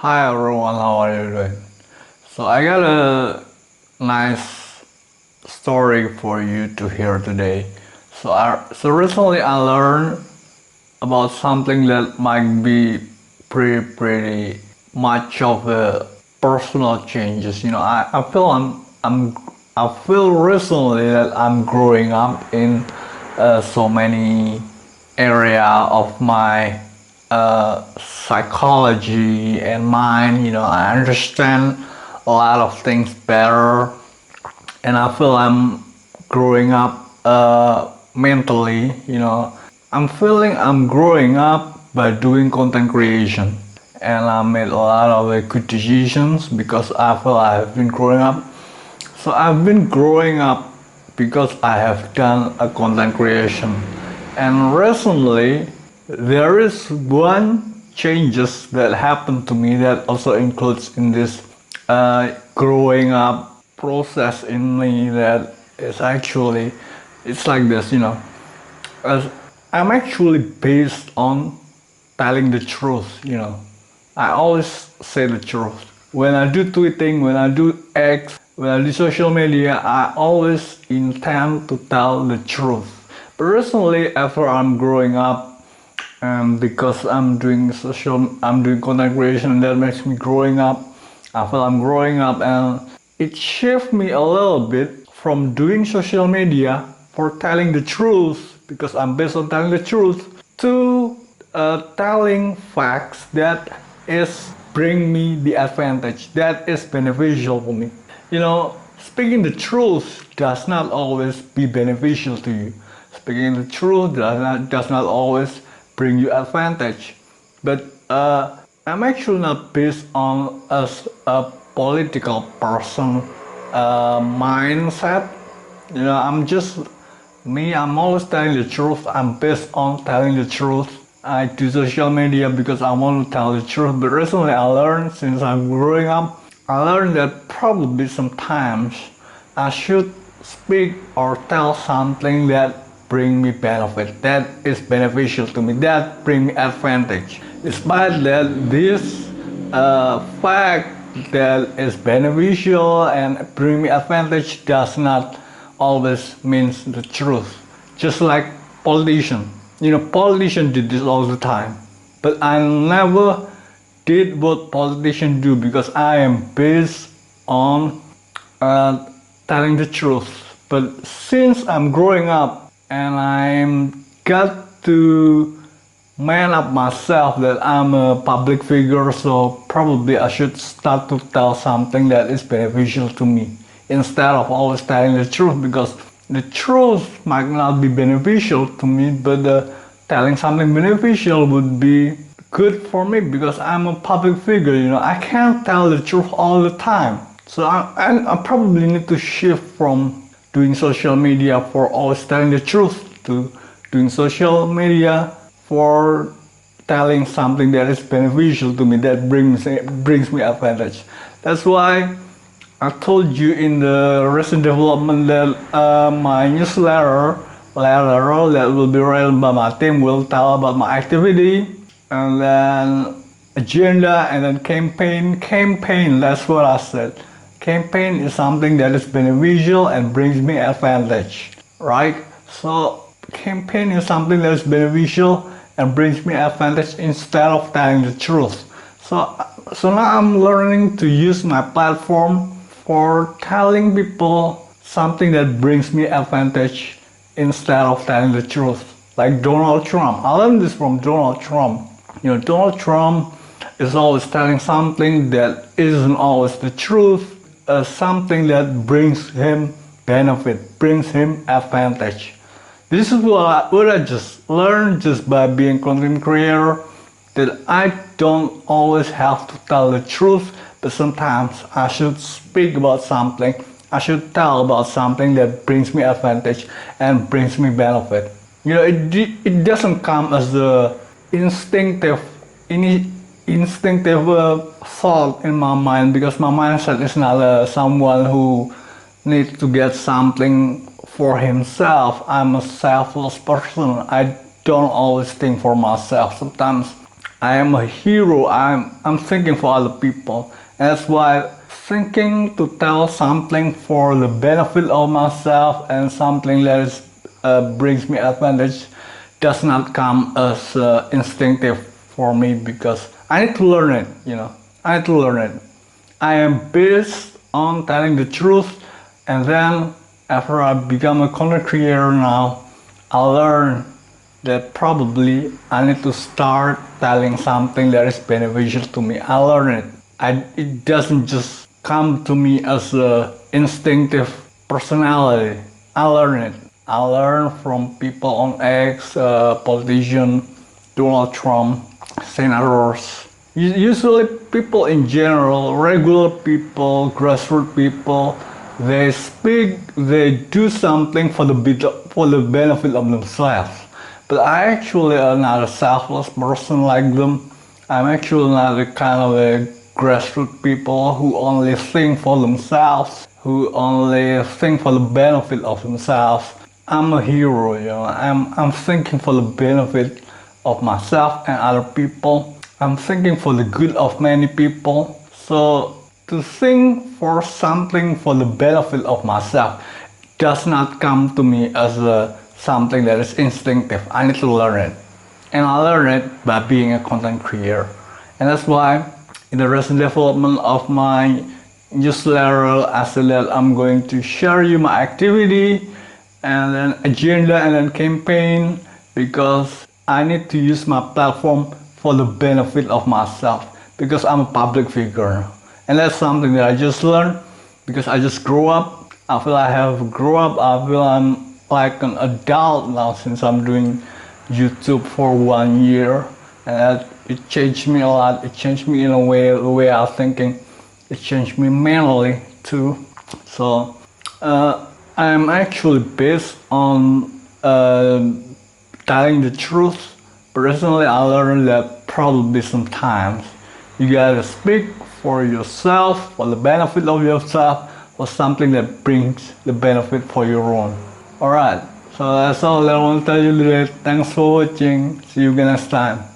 Hi everyone, how are you doing? So I got a nice story for you to hear today. So recently I learned about something that might be pretty much of a personal changes. I feel I feel recently that I'm growing up in so many area of my psychology and mind. I understand a lot of things better, and I feel I'm growing up mentally. I'm feeling I'm growing up by doing content creation, and I made a lot of good decisions because I feel I have been growing up. So I've been growing up because I have done a content creation, and recently there is one changes that happened to me that also includes in this growing up process in me that is actually it's like this. As I'm actually based on telling the truth. I always say the truth. When I do tweeting, when I do X, when I do social media, I always intend to tell the truth. But recently, after I'm growing up, and because I'm doing content creation, and that makes me growing up. I feel I'm growing up, and it shifts me a little bit from doing social media for telling the truth because I'm based on telling the truth to telling facts that is bring me the advantage that is beneficial for me. Speaking the truth does not always be beneficial to you. Speaking the truth does not always bring you advantage. But I'm actually not based on a political person mindset. I'm just me. I'm always telling the truth. I'm based on telling the truth. I do social media because I want to tell the truth. But recently I learned, since I'm growing up, I learned that probably sometimes I should speak or tell something that bring me benefit, that is beneficial to me, that bring me advantage. Despite that, this fact that is beneficial and bring me advantage does not always means the truth. Just like politician. Politician did this all the time. But I never did what politicians do because I am based on uh, telling the truth. But since I'm growing up and I'm got to man up myself that I'm a public figure, so probably I should start to tell something that is beneficial to me instead of always telling the truth, because the truth might not be beneficial to me, but telling something beneficial would be good for me because I'm a public figure. I can't tell the truth all the time. So I probably need to shift from doing social media for always telling the truth to doing social media for telling something that is beneficial to me, that brings me advantage. That's why I told you in the recent development that my newsletter letter that will be written by my team will tell about my activity, and then agenda, and then campaign. Campaign, that's what I said. Campaign is something that is beneficial and brings me advantage, right? So campaign is something that is beneficial and brings me advantage instead of telling the truth. So now I'm learning to use my platform for telling people something that brings me advantage instead of telling the truth. Like Donald Trump. I learned this from Donald Trump. Donald Trump is always telling something that isn't always the truth, something that brings him benefit, brings him advantage. This is what I just learned just by being content creator, that I don't always have to tell the truth, but sometimes I should speak about something, I should tell about something that brings me advantage and brings me benefit. It doesn't come as a instinctive instinctive thought in my mind, because my mindset is not someone who needs to get something for himself. I'm a selfless person. I don't always think for myself. Sometimes I am a hero. I'm thinking for other people. And that's why thinking to tell something for the benefit of myself and something that is, brings me advantage does not come as instinctive for me because I need to learn it, I need to learn it. I am based on telling the truth, and then after I become a content creator now, I learn that probably I need to start telling something that is beneficial to me. I learn it. It doesn't just come to me as a instinctive personality. I learn it. I learn from people on X, politicians, Donald Trump, senators. Usually people in general, regular people, grassroots people, they speak, they do something for the benefit of themselves. But I actually am not a selfless person like them. I'm actually not the kind of a grassroots people who only think for themselves, who only think for the benefit of themselves. I'm a hero, I'm thinking for the benefit of myself and other people. I'm thinking for the good of many people. So to think for something for the benefit of myself does not come to me as something that is instinctive. I need to learn it. And I learn it by being a content creator. And that's why in the recent development of my newsletter, I said that I'm going to share you my activity and then agenda and then campaign, because I need to use my platform for the benefit of myself, because I'm a public figure. And that's something that I just learned because I just grew up. I feel I have grown up. I feel I'm like an adult now since I'm doing YouTube for 1 year. And it changed me a lot. It changed me in a way, the way I was thinking. It changed me mentally too. So I'm actually based on telling the truth. Personally, I learned that probably sometimes you gotta speak for yourself, for the benefit of yourself, for something that brings the benefit for your own. Alright, so that's all that I want to tell you today. Thanks for watching. See you again next time.